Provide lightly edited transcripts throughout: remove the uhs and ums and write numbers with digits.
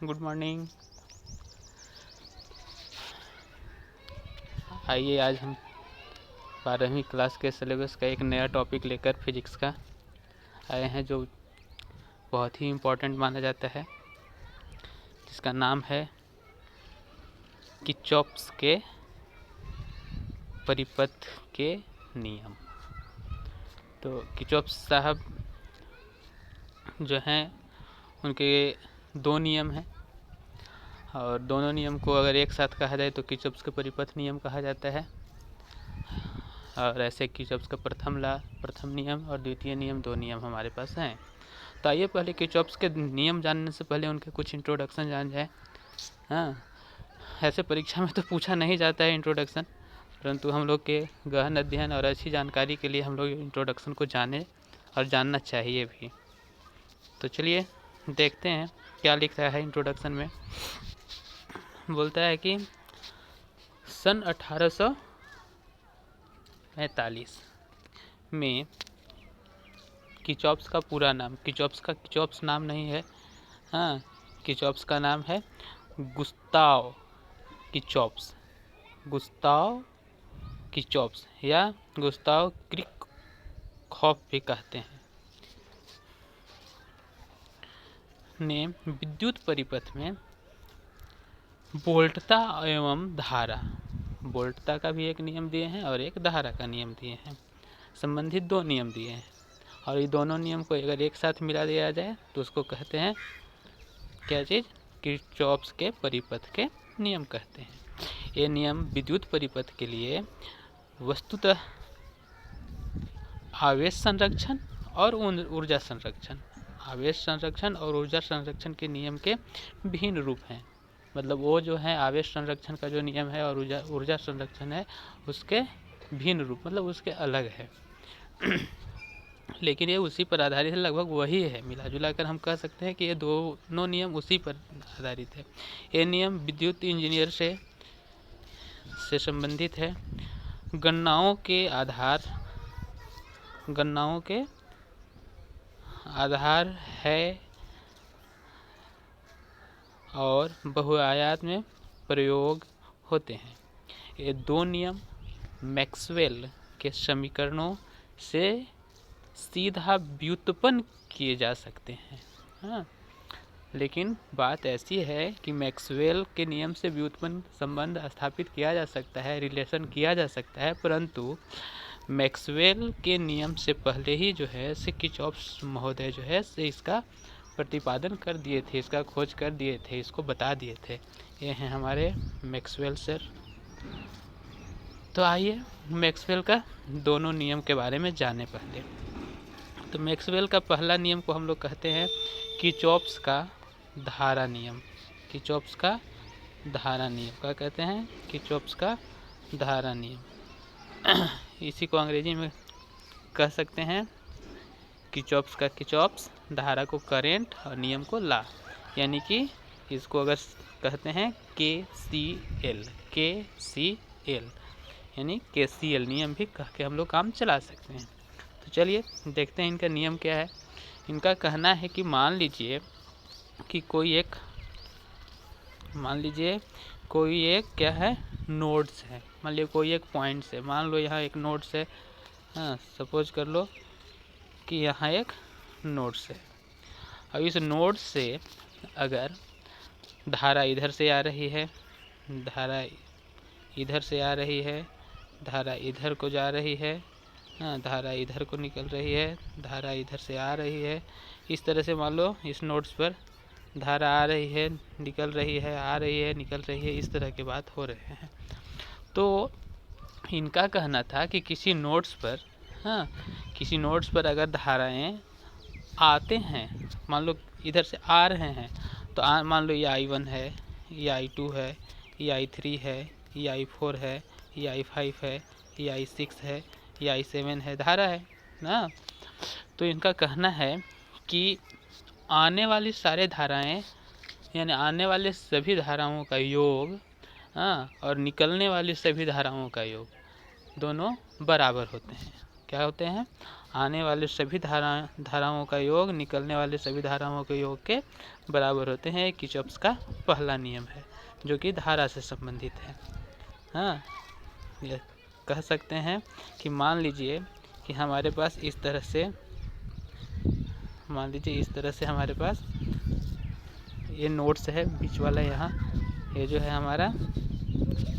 Good morning. आइए आज हम 12वीं क्लास के सिलेबस का एक नया टॉपिक लेकर फिजिक्स का आए हैं, जो बहुत ही इम्पोर्टेंट माना जाता है, जिसका नाम है किर्चॉफ्स के परिपथ के नियम। तो किर्चॉफ्स साहब जो हैं उनके दो नियम हैं, और दोनों नियम को अगर एक साथ कहा जाए तो किर्चॉफ्स के परिपथ नियम कहा जाता है। और ऐसे किर्चॉफ्स का प्रथम नियम और द्वितीय नियम, दो नियम हमारे पास हैं। तो आइए पहले किर्चॉफ्स के नियम जानने से पहले उनके कुछ इंट्रोडक्शन जान जाए। हाँ, ऐसे परीक्षा में तो पूछा नहीं जाता है इंट्रोडक्शन, परंतु हम लोग के गहन अध्ययन और अच्छी जानकारी के लिए हम लोग इंट्रोडक्शन को जाने और जानना चाहिए भी। तो चलिए देखते हैं क्या लिख रहा है इंट्रोडक्शन में। बोलता है कि सन 1845 में किर्चॉफ्स का पूरा नाम, किर्चॉफ्स नाम नहीं है, हाँ, किर्चॉफ्स का नाम है गुस्ताव किर्चॉफ्स या गुस्ताव किर्चॉफ भी कहते हैं, ने विद्युत परिपथ में वोल्टता एवं धारा, वोल्टता का भी एक नियम दिए हैं और एक धारा का नियम दिए हैं, संबंधित दो नियम दिए हैं। और ये दोनों नियम को अगर एक साथ मिला दिया जाए तो उसको कहते हैं क्या चीज़? किर्चॉफ्स के परिपथ के नियम कहते हैं। ये नियम विद्युत परिपथ के लिए वस्तुतः आवेश संरक्षण और ऊर्जा संरक्षण के नियम के भिन्न रूप हैं। मतलब वो जो है आवेश संरक्षण का जो नियम है और ऊर्जा संरक्षण है उसके भिन्न रूप, मतलब उसके अलग है लेकिन ये उसी पर आधारित है, लगभग वही है, मिला जुला कर हम कह सकते हैं कि ये दोनों नियम उसी पर आधारित है। ये नियम विद्युत इंजीनियर से संबंधित है। गणनाओं के आधार है और बहुआयात में प्रयोग होते हैं। ये दो नियम मैक्सवेल के समीकरणों से सीधा व्युत्पन्न किए जा सकते हैं। हाँ, लेकिन बात ऐसी है कि मैक्सवेल के नियम से व्युत्पन्न संबंध स्थापित किया जा सकता है, रिलेशन किया जा सकता है, परंतु मैक्सवेल के नियम से पहले ही जो है किर्चॉफ्स महोदय जो है इसका प्रतिपादन कर दिए थे, इसका खोज कर दिए थे, इसको बता दिए थे। ये हैं हमारे मैक्सवेल सर। तो आइए मैक्सवेल का दोनों नियम के बारे में जाने पहले। तो मैक्सवेल का पहला नियम को हम लोग कहते हैं किर्चॉफ्स का धारा नियम। क्या कहते हैं? किर्चॉफ्स का धारा नियम। इसी को अंग्रेजी में कह सकते हैं किर्चॉफ्स, धारा को करेंट और नियम को लॉ, यानी कि इसको अगर कहते हैं KCL, यानी KCL नियम भी कह के हम लोग काम चला सकते हैं। तो चलिए देखते हैं इनका नियम क्या है। इनका कहना है कि मान लीजिए कोई एक क्या है, नोड्स है। मान लीजिए कोई एक पॉइंट्स है, मान लो यहाँ एक नोड्स है, हाँ, सपोज कर लो कि यहाँ एक नोड्स है। अब इस नोड से अगर धारा इधर से आ रही है, धारा इधर को जा रही है, हाँ, धारा इधर को निकल रही है, धारा इधर से आ रही है, इस तरह से मान लो इस नोड्स पर धारा आ रही है, निकल रही है, आ रही है, निकल रही है, इस तरह की बात हो रहे हैं। तो इनका कहना था कि किसी नोड्स पर अगर धाराएं आते हैं, मान लो इधर से आ रहे हैं, तो मान लो ये I1 है, ये I2 है, ये I3 है, ये I4 है, ये I5 है, ये I6 है, ये I7 है, धारा है ना। तो इनका कहना है कि आने वाली सारे धाराएं, यानी आने वाले सभी धाराओं का योग, हाँ, और निकलने वाली सभी धाराओं का योग दोनों बराबर होते हैं। क्या होते हैं? आने वाले सभी धाराओं का योग निकलने वाले सभी धाराओं के योग के बराबर होते हैं। किरचॉफ का पहला नियम है जो कि धारा से संबंधित है। हाँ, ये कह सकते हैं कि मान लीजिए कि हमारे पास इस तरह से हमारे पास ये नोट्स है, बीच वाला यहाँ ये जो है हमारा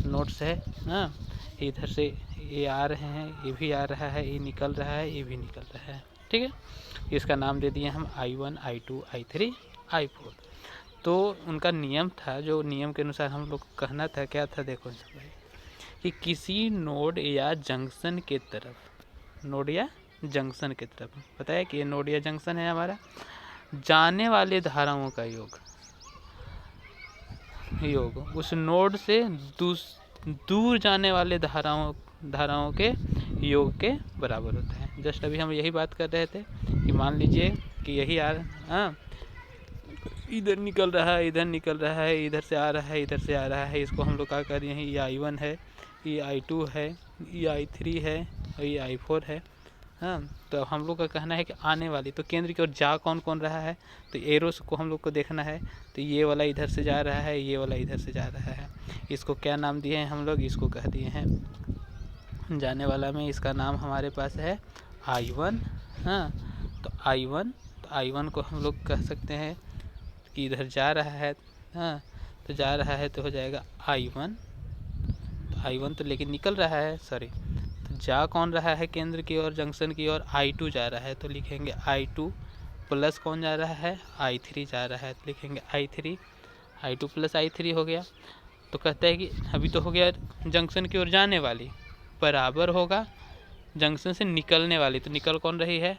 नोट्स है। हाँ, इधर से ये आ रहे हैं, ये भी आ रहा है, ये निकल रहा है, ये भी निकल रहा है। ठीक है, इसका नाम दे दिए हम I1, I2, I3, I4। तो उनका नियम था, जो नियम के अनुसार हम लोग कहना था, क्या था? देखो भाई कि किसी नोड या जंक्शन के तरफ, नोड या जंक्शन की तरफ बताया कि ये नोड या जंक्शन है हमारा, जाने वाले धाराओं का योग उस नोड से दूर जाने वाले धाराओं के योग के बराबर होता है। जस्ट अभी हम यही बात कर रहे थे कि मान लीजिए कि यही इधर निकल रहा है, इधर निकल रहा है, इधर से आ रहा है, इधर से आ रहा है। इसको हम लोग क्या कर रहे हैं? ये I1 है, ये I2 है, ये I3 है और ये I4 है। हाँ, तो हम लोग का कहना है कि आने वाली, तो केंद्र की ओर जा कौन कौन रहा है? तो एरोस को हम लोग को देखना है। तो ये वाला इधर से जा रहा है, ये वाला इधर से जा रहा है। इसको क्या नाम दिए हैं हम लोग? इसको कह दिए हैं, जाने वाला में इसका नाम हमारे पास है I1। हाँ, तो I1 को हम लोग कह सकते हैं कि इधर जा रहा है। हाँ, तो जा रहा है तो हो जाएगा I1। तो I1 तो लेकिन निकल रहा है, सॉरी, तो जा कौन रहा है केंद्र की ओर, जंक्शन की ओर? I2 जा रहा है, तो लिखेंगे I2 प्लस कौन जा रहा है? I3 जा रहा है, तो लिखेंगे I3। I2 प्लस I3 हो गया। तो कहता है कि अभी तो हो गया जंक्शन की ओर जाने वाली, बराबर होगा जंक्शन से निकलने वाली। तो निकल कौन रही है?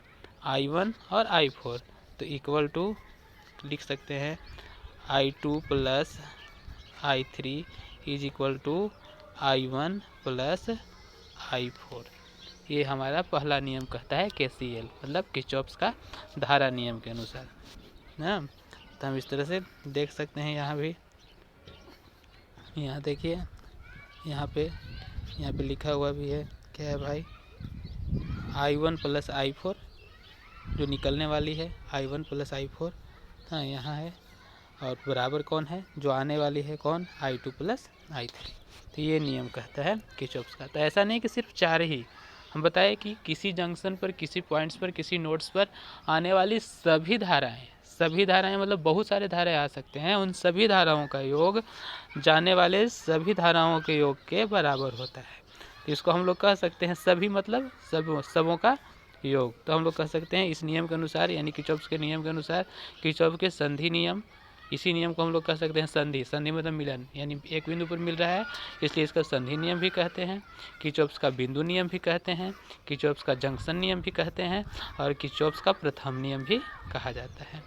I1 और I4। तो इक्वल टू लिख सकते हैं I2 plus I3 is equal to I1 plus I4। ये हमारा पहला नियम कहता है KCL, मतलब किरचॉफ का धारा नियम के अनुसार। ना, तो हम इस तरह से देख सकते हैं। यहाँ भी, यहाँ देखिए, यहाँ पे लिखा हुआ भी है, क्या है भाई? I1 प्लस I4 जो निकलने वाली है, I1 प्लस I4। हाँ, यहाँ है, और बराबर कौन है? जो आने वाली है, कौन? I2 plus I3। तो ये नियम कहता है किरचॉफ का। तो ऐसा नहीं कि सिर्फ 4 ही, हम बताए कि किसी जंक्शन पर, किसी पॉइंट्स पर, किसी नोड्स पर आने वाली सभी धाराएं मतलब बहुत सारे धाराएं आ सकते हैं, उन सभी धाराओं का योग जाने वाले सभी धाराओं के योग के बराबर होता है। तो इसको हम लोग कह सकते हैं, सभी मतलब सबों का योग। तो हम लोग कह सकते हैं इस नियम के अनुसार, यानी किरचॉफ के नियम के अनुसार, किरचॉफ के संधि नियम, इसी नियम को हम लोग कह सकते हैं संधि मतलब मिलन, यानी एक बिंदु पर मिल रहा है, इसलिए इसका संधि नियम भी कहते हैं। किरचॉफ का बिंदु नियम भी कहते हैं, किरचॉफ का जंक्शन नियम भी कहते हैं, और किरचॉफ का प्रथम नियम भी कहा जाता है।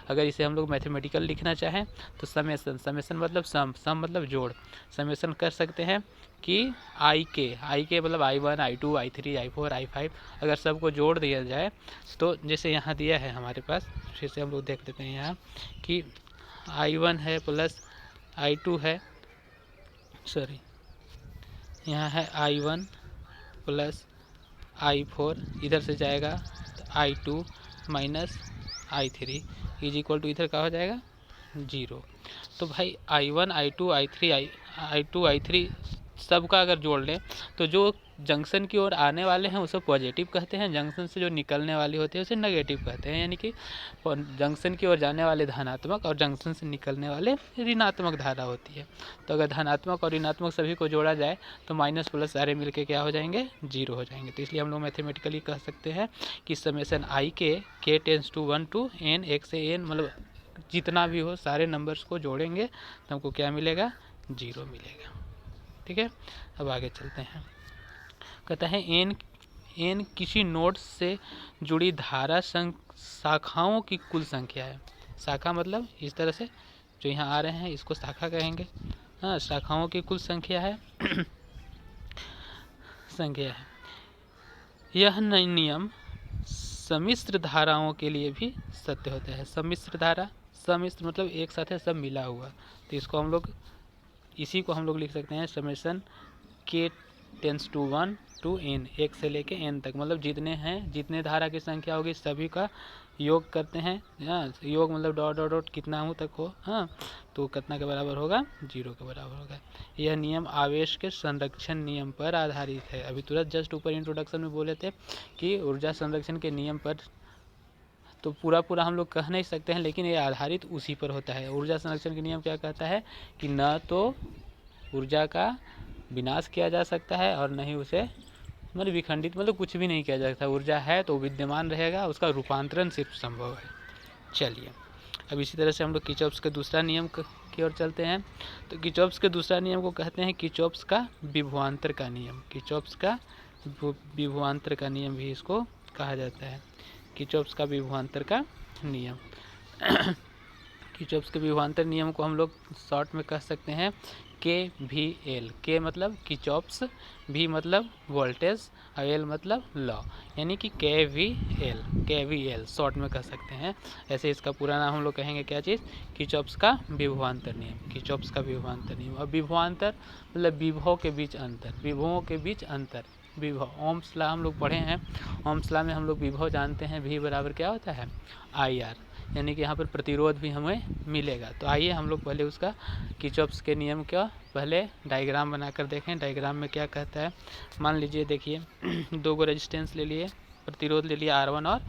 अगर इसे हम लोग मैथमेटिकल लिखना चाहें तो समेसन मतलब सम मतलब जोड़, समेसन कर सकते हैं कि आई के मतलब I1, I2, I3, I4, I5 अगर सबको जोड़ दिया जाए तो जैसे यहाँ दिया है हमारे पास, फिर से हम लोग देख लेते हैं यहाँ कि I1 है प्लस I2 है, सॉरी, यहाँ है I1 प्लस I4, इधर से जाएगा तो I2 minus I3 is equal to इधर का हो जाएगा 0। तो भाई I1, I2, I3 I3 सबका अगर जोड़ लें तो जो जंक्शन की ओर आने वाले हैं उसे पॉजिटिव कहते हैं, जंक्शन से जो निकलने वाली होती है उसे नेगेटिव कहते हैं। यानी कि जंक्शन की ओर जाने वाले धनात्मक और जंक्शन से निकलने वाले ऋणात्मक धारा होती है। तो अगर धनात्मक और ऋणात्मक सभी को जोड़ा जाए तो माइनस प्लस सारे मिलके क्या हो जाएंगे? 0 हो जाएंगे। तो इसलिए हम लोग मैथमेटिकली कह सकते हैं कि समेसन I के टेंस टू 1 to n, 1 से n मतलब जितना भी हो सारे नंबर्स को जोड़ेंगे तो हमको क्या मिलेगा? 0 मिलेगा। ठीक है, अब आगे चलते हैं। कहता है n किसी नोड से जुड़ी धारा शाखाओं की कुल संख्या है। शाखा मतलब इस तरह से जो यहाँ आ रहे हैं इसको शाखा कहेंगे। हाँ, शाखाओं की कुल संख्या है यह नियम सम्मिश्र धाराओं के लिए भी सत्य होता है। सम्मिश्र धारा, सम्मिश्र मतलब एक साथ है, सब मिला हुआ, तो इसको हम लोग, इसी को हम लोग लिख सकते हैं summation tends to 1 to n, 1 से लेके n तक, मतलब जितने हैं, जितने धारा की संख्या होगी सभी का योग करते हैं। हाँ, योग मतलब डॉट डॉट डॉट कितना हो तक हो, हाँ, तो कितना के बराबर होगा, 0 के बराबर होगा। यह नियम आवेश के संरक्षण नियम पर आधारित है। अभी तुरंत जस्ट ऊपर इंट्रोडक्शन में बोले थे कि ऊर्जा संरक्षण के नियम पर, तो पूरा पूरा हम लोग कह नहीं सकते हैं, लेकिन ये आधारित उसी पर होता है। ऊर्जा संरक्षण के नियम क्या कहता है कि न तो ऊर्जा का विनाश किया जा सकता है और न ही उसे मतलब विखंडित, मतलब कुछ भी नहीं किया जा सकता। ऊर्जा है तो विद्यमान रहेगा, उसका रूपांतरण सिर्फ संभव है। चलिए, अब इसी तरह से हम लोग किर्चॉफ्स के दूसरा नियम की ओर चलते हैं। तो किर्चॉफ्स के दूसरा नियम को कहते हैं किर्चॉफ्स का विभवांतर का नियम। किर्चॉफ्स का विभवांतर का नियम भी इसको कहा जाता है, किर्चॉफ्स का विभवांतर का नियम। किर्चॉफ्स के विभवांतर नियम को हम लोग शॉर्ट में कह सकते हैं KVL। के मतलब किर्चॉफ्स, भी मतलब वोल्टेज और एल मतलब लॉ, यानी कि KVL शॉर्ट में कह सकते हैं। ऐसे इसका पूरा नाम हम लोग कहेंगे क्या चीज़, किर्चॉफ्स का विभवांतर नियम। किर्चॉफ्स का विभवांतर नियम। और विभवांतर मतलब विभव के बीच अंतर, विभवों के बीच अंतर। विभव, ओम्स लॉ हम लोग पढ़े हैं, ओम्स लॉ में हम लोग विभव जानते हैं, V बराबर क्या होता है IR, यानी कि यहाँ पर प्रतिरोध भी हमें मिलेगा। तो आइए हम लोग पहले उसका किर्चॉफ्स के नियम का पहले डायग्राम बनाकर देखें। डायग्राम में क्या कहता है, मान लीजिए देखिए दो गो रेजिस्टेंस ले लिए, प्रतिरोध ले लिया R1 और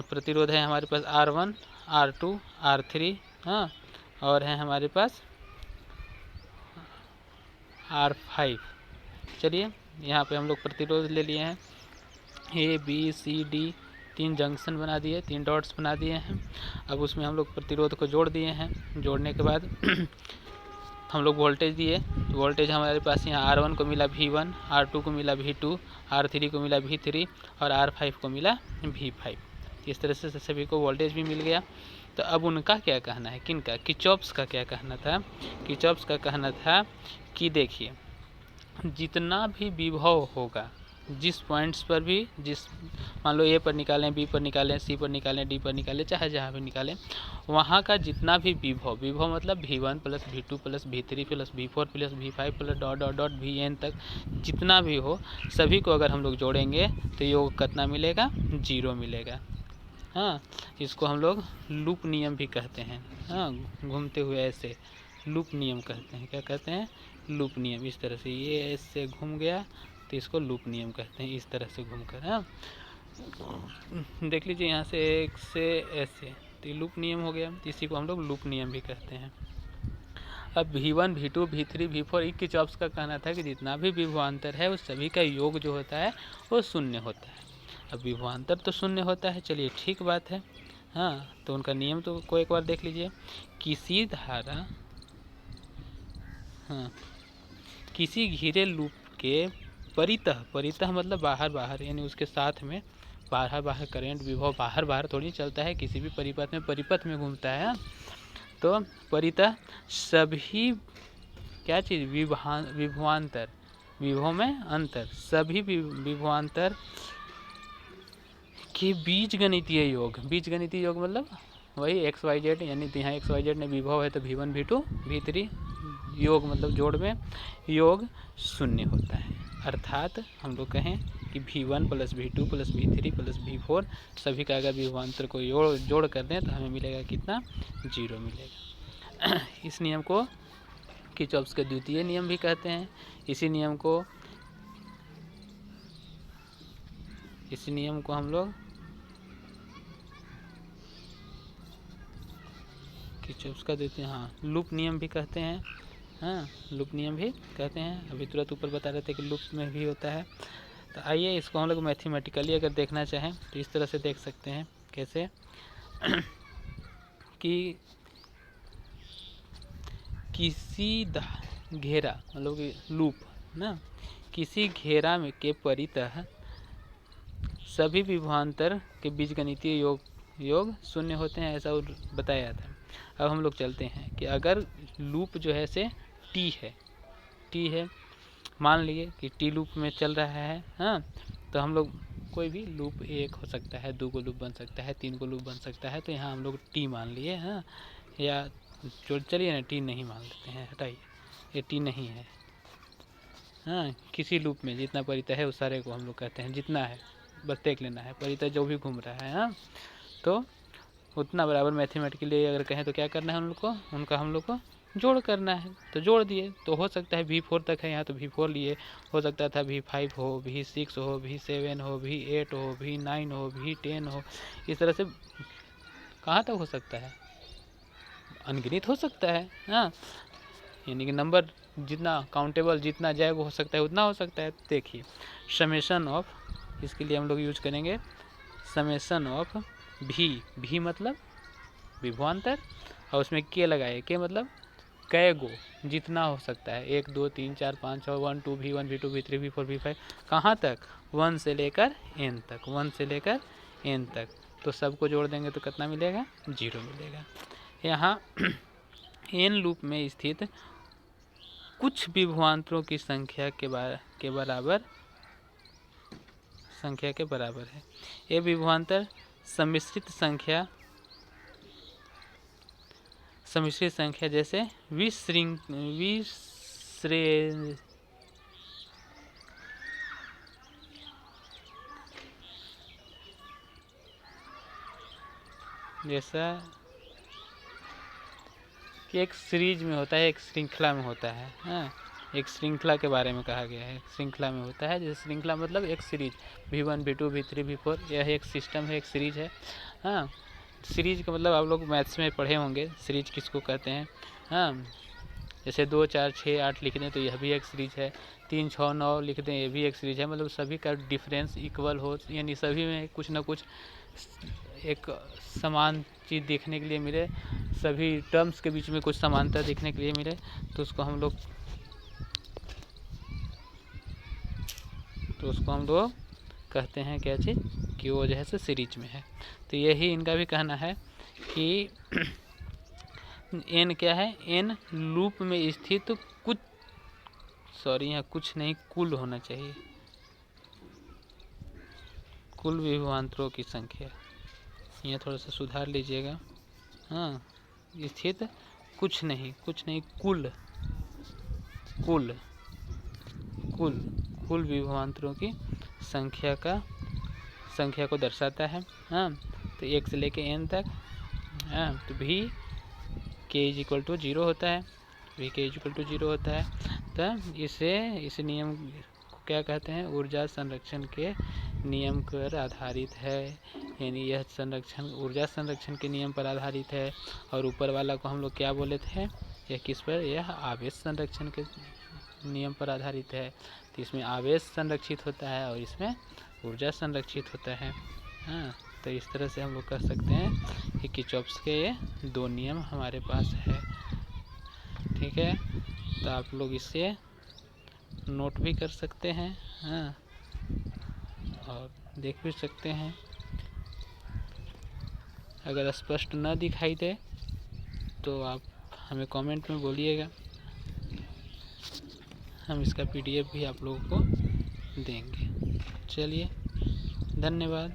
प्रतिरोध है हमारे पास R1, R2, R3, हाँ, और है हमारे पास R5। चलिए, यहाँ पे हम लोग प्रतिरोध ले लिए हैं, ABCD 3 जंक्शन बना दिए, 3 डॉट्स बना दिए हैं। अब उसमें हम लोग प्रतिरोध को जोड़ दिए हैं। जोड़ने के बाद हम लोग वोल्टेज दिए, तो वोल्टेज हमारे पास यहाँ R1 को मिला V1, R2 को मिला V2, R3 को मिला V3 और R5 को मिला V5। इस तरह से सभी को वोल्टेज भी मिल गया। तो अब उनका क्या कहना है, किनका, किर्चॉफ्स का क्या कहना था। किर्चॉफ्स का कहना था कि देखिए, जितना भी विभव होगा, जिस पॉइंट्स पर भी, जिस मान लो A पर निकालें, B पर निकालें, C पर निकालें, D पर निकालें, चाहे जहाँ भी निकालें, वहाँ का जितना भी विभव, विभव मतलब V1 plus V2 plus V3 plus V4 plus V5 plus dot dot dot Vn तक जितना भी हो, सभी को अगर हम लोग जोड़ेंगे तो योग कितना मिलेगा, 0 मिलेगा। हाँ, इसको हम लोग लूप नियम भी कहते हैं। हाँ, घूमते हुए ऐसे लूप नियम कहते हैं। क्या कहते हैं, लूप नियम। इस तरह से ये ऐसे घूम गया तो इसको लूप नियम कहते हैं, इस तरह से घूमकर। हाँ, देख लीजिए यहाँ से एक से ऐसे, तो ये लूप नियम हो गया, इसी को हम लोग लूप नियम भी कहते हैं। अब V1, V2, V3, V4 Kirchhoff's का कहना था कि जितना भी विभवांतर है उस सभी का योग जो होता है वो शून्य होता है। अब विभवांतर तो शून्य होता है, चलिए ठीक बात है। हाँ, तो उनका नियम तो को एक बार देख लीजिए। किसी धारा, हाँ, किसी घिरे लूप के परितः, परितः मतलब बाहर बाहर, यानी उसके साथ में बाहर बाहर करंट विभव बाहर बाहर थोड़ी चलता है, किसी भी परिपथ में, परिपथ में घूमता है। तो परितः सभी क्या चीज़, विभवांतर, विभव में अंतर, सभी विभवांतर के बीज गणितीय योग। बीज गणितीय योग मतलब वही XYZ, यानी यहाँ XYZ में विभव है तो V1, V2, V3, योग मतलब जोड़ में योग शून्य होता है। अर्थात हम लोग कहें कि V1 plus V2 plus V3 plus V4 सभी का अगर विभवांतर को जोड़ कर दें तो हमें मिलेगा कितना, 0 मिलेगा। इस नियम को किर्चॉफ्स का द्वितीय नियम भी कहते हैं। इसी नियम को हम लोग किर्चॉफ्स का द्वितीय, हाँ, लूप नियम भी कहते हैं। हाँ, लूप नियम भी कहते हैं। अभी तुरंत ऊपर बता रहे थे कि लूप में भी होता है। तो आइए इसको हम लोग मैथमेटिकली अगर देखना चाहें तो इस तरह से देख सकते हैं। कैसे कि किसी घेरा मतलब कि लूप ना, किसी घेरा में के परितः सभी विभवांतर के बीजगणितीय योग शून्य होते हैं, ऐसा बताया था। अब हम लोग चलते हैं कि अगर लूप जो है से टी है, मान लिए कि टी लूप में चल रहा है। हाँ, तो हम लोग कोई भी लूप 1 हो सकता है, 2 को लूप बन सकता है, 3 को लूप बन सकता है, तो यहाँ हम लोग टी मान लिए। हाँ, या चलिए ना टी नहीं मान लेते हैं, हटाइए, ये टी नहीं है। हाँ, किसी लूप में जितना परितः है उस सारे को हम लोग कहते हैं, जितना है बस देख लेना है, परितः जो भी घूम रहा है। हाँ, तो उतना बराबर मैथमेटिकली अगर कहें तो क्या करना है उन लोग को, उनका हम लोग को जोड़ करना है। तो जोड़ दिए, तो हो सकता है V4 तक है यहाँ तो V4 लिए, हो सकता था V5 हो, V6 हो, V7 हो, V8 हो, V9 हो, V10 हो, इस तरह से कहाँ तक हो सकता है, अनगिनत हो सकता है। हाँ, यानी कि नंबर जितना काउंटेबल जितना जाएगा हो सकता है उतना हो सकता है। देखिए समेशन ऑफ, इसके लिए हम लोग यूज करेंगे समेशन ऑफ भी मतलब विभवांतर, और उसमें के लगाए, के मतलब कै गो, जितना हो सकता है 1 2 3 4 5 6 1 2 V1 V2 V3 V4 V5 कहाँ तक, 1 से लेकर n तक, 1 से लेकर n तक। तो सबको जोड़ देंगे तो कितना मिलेगा, 0 मिलेगा। यहाँ n लूप में स्थित कुछ विभवांतरों की संख्या के बराबर है। ये विभवांतर सम्मिश्रित संख्या जैसे जैसा कि एक सीरीज में होता है, एक श्रृंखला में होता है। हाँ, एक श्रृंखला के बारे में कहा गया है, श्रृंखला में होता है। जैसे श्रृंखला मतलब एक series, V1 V2 V3 V4, यह एक सिस्टम है, एक सीरीज है। हाँ, सीरीज का मतलब आप लोग मैथ्स में पढ़े होंगे, सीरीज किसको कहते हैं। हाँ, जैसे 2 4 6 8 लिख दें तो यह भी एक सीरीज है, 3 6 9 लिख दें ये भी एक सीरीज है। मतलब सभी का डिफरेंस इक्वल हो, यानी सभी में कुछ ना कुछ एक समान चीज़ देखने के लिए मिले, सभी टर्म्स के बीच में कुछ समानता देखने के लिए मिले, तो उसको हम लोग कहते हैं क्या चीज़, कि वो जो है सो सीरीज में है। तो यही इनका भी कहना है कि n क्या है, n लूप में स्थित यहाँ कुछ नहीं, कुल होना चाहिए, कुल विभवांतरों की संख्या, यहाँ थोड़ा सा सुधार लीजिएगा। हाँ, स्थित कुछ नहीं कुल विभवांतरों की संख्या को दर्शाता है। हाँ, तो 1 से लेके n तक। हाँ, तो भी k = 0 होता है, होता है। तो इस नियम को क्या कहते हैं, ऊर्जा संरक्षण के नियम पर आधारित है। यानी यह ऊर्जा संरक्षण के नियम पर आधारित है। और ऊपर वाला को हम लोग क्या बोले थे, यह किस पर, यह आवेश संरक्षण के नियम पर आधारित है। तो इसमें आवेश संरक्षित होता है और इसमें ऊर्जा संरक्षित होता है। हाँ, तो इस तरह से हम लोग कह सकते हैं कि किरचॉफ के ये 2 नियम हमारे पास है। ठीक है, तो आप लोग इसे नोट भी कर सकते हैं। हाँ, और देख भी सकते हैं। अगर स्पष्ट न दिखाई दे तो आप हमें कमेंट में बोलिएगा, हम इसका PDF भी आप लोगों को देंगे। चलिए, धन्यवाद।